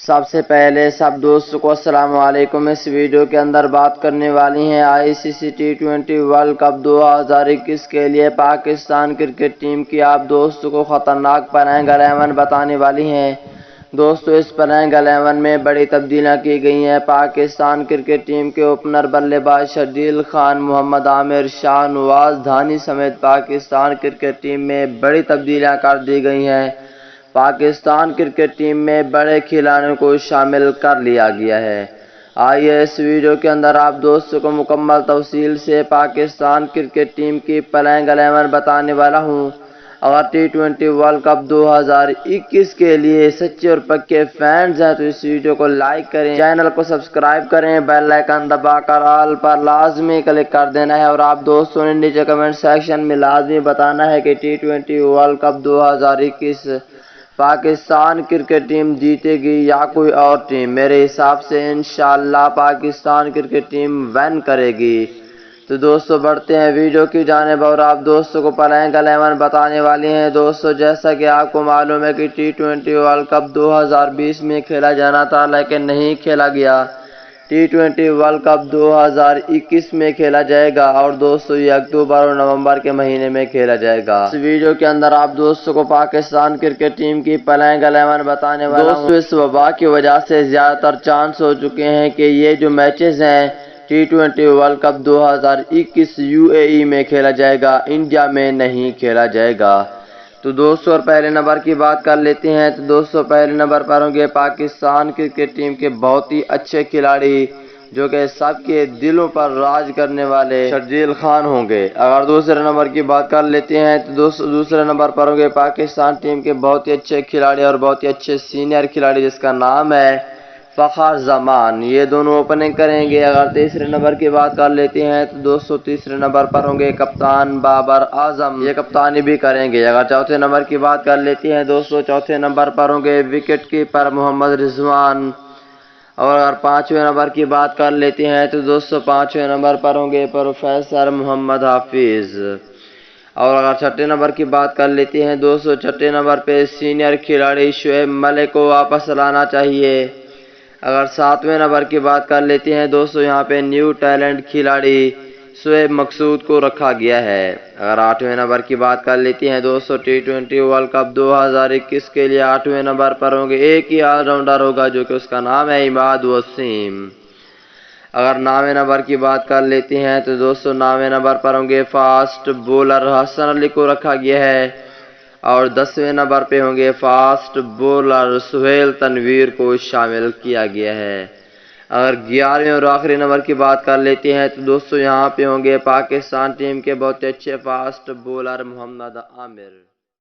سب سے پہلے سب دوستوں کو السلام علیکم۔ اس ویڈیو کے اندر بات کرنے والی ہیں ICC T20 ورلڈ کپ 2021 کے لیے پاکستان کرکٹ ٹیم کی آپ دوستوں کو خطرناک پلینگ 11 بتانے والی ہیں۔ دوستو اس پلینگ 11 میں بڑی تبدیلیاں کی گئی ہیں۔ پاکستان کرکٹ ٹیم کے اوپنر بلے باز شرجیل خان، محمد عامر، شاہ نواز، دھانی سمیت پاکستان کرکٹ ٹیم میں بڑی تبدیلیاں کر دی گئی ہیں۔ پاکستان کرکٹ ٹیم میں بڑے کھلاڑیوں کو شامل کر لیا گیا ہے۔ آئیے اس ویڈیو کے اندر آپ دوستوں کو مکمل تفصیل سے پاکستان کرکٹ ٹیم کی پلینگ 11 بتانے والا ہوں۔ اگر T20 ورلڈ کپ 2021 کے لیے سچے اور پکے فینز ہیں تو اس ویڈیو کو لائک کریں، چینل کو سبسکرائب کریں، بیل آئیکن دبا کر آل پر لازمی کلک کر دینا ہے، اور آپ دوستوں نے نیچے کمنٹ سیکشن میں لازمی بتانا ہے کہ T20 world cup 2021 Pakistan cricket team جیتے گی یا کوئی اور ٹیم۔ میرے حساب سے انشاءاللہ پاکستان کرکٹ ٹیم ون کرے گی۔ تو دوستو بڑھتے ہیں ویڈیو کی جانب اور آپ دوستوں کو پلینگ 11 بتانے والی ہیں۔ دوستو جیسا کہ آپ کو معلوم ہے کہ T20 ورلڈ کپ 2020 میں کھیلا جانا تھا لیکن نہیں کھیلا گیا۔ T20 ورلڈ کپ 2021 میں کھیلا جائے گا اور دوستو یہ اکتوبر اور نومبر کے مہینے میں کھیلا جائے گا۔ اس ویڈیو کے اندر آپ دوستوں کو پاکستان کرکٹ ٹیم کی پلینگ 11 بتانے والا ہوں۔ دوستو اس وبا کی وجہ سے زیادہ تر چانس ہو چکے ہیں کہ یہ جو میچز ہیں T20 ورلڈ کپ 2021 UAE میں کھیلا جائے گا، انڈیا میں نہیں کھیلا جائے گا۔ تو دوستو اور پہلے نمبر کی بات کر لیتے ہیں تو دوستو پہلے نمبر پر ہوں گے پاکستان کرکٹ ٹیم کے بہت ہی اچھے کھلاڑی جو کہ سب کے دلوں پر راج کرنے والے شرجیل خان ہوں گے۔ اگر دوسرے نمبر کی بات کر لیتے ہیں تو دوستو دوسرے نمبر پر ہوں گے پاکستان ٹیم کے بہت ہی اچھے کھلاڑی اور بہت ہی اچھے سینئر کھلاڑی جس کا نام ہے فخر زمان، یہ دونوں اوپننگ کریں گے۔ اگر تیسرے نمبر کی بات کر لیتے ہیں تو دوستو تیسرے نمبر پر ہوں گے کپتان بابر اعظم، یہ کپتانی بھی کریں گے۔ اگر چوتھے نمبر کی بات کر لیتے ہیں دوستو چوتھے نمبر پر ہوں گے وکٹ کیپر محمد رضوان، اور اگر پانچویں نمبر کی بات کر لیتے ہیں تو دوستو پانچویں نمبر پر ہوں گے پروفیسر محمد حافظ، اور اگر چھٹے نمبر کی بات کر لیتے ہیں دوستو چھٹے نمبر پہ سینئر کھلاڑی شعیب ملک کو واپس لانا چاہیے۔ اگر ساتویں نمبر کی بات کر لیتے ہیں دوستو یہاں پہ نیو ٹیلنٹ کھلاڑی شعیب مقصود کو رکھا گیا ہے۔ اگر آٹھویں نمبر کی بات کر لیتے ہیں دوستو T20 ورلڈ کپ 2021 کے لیے آٹھویں نمبر پر ہوں گے ایک ہی آل راؤنڈر ہوگا جو کہ اس کا نام ہے عماد وسیم۔ اگر نویں نمبر کی بات کر لیتے ہیں تو دوستو نویں نمبر پر ہوں گے فاسٹ بولر حسن علی کو رکھا گیا ہے، اور 10ویں نمبر پہ ہوں گے فاسٹ بولر سہیل تنویر کو شامل کیا گیا ہے۔ اگر 11ویں اور آخری نمبر کی بات کر لیتے ہیں تو دوستو یہاں پہ ہوں گے پاکستان ٹیم کے بہت اچھے فاسٹ بولر محمد عامر۔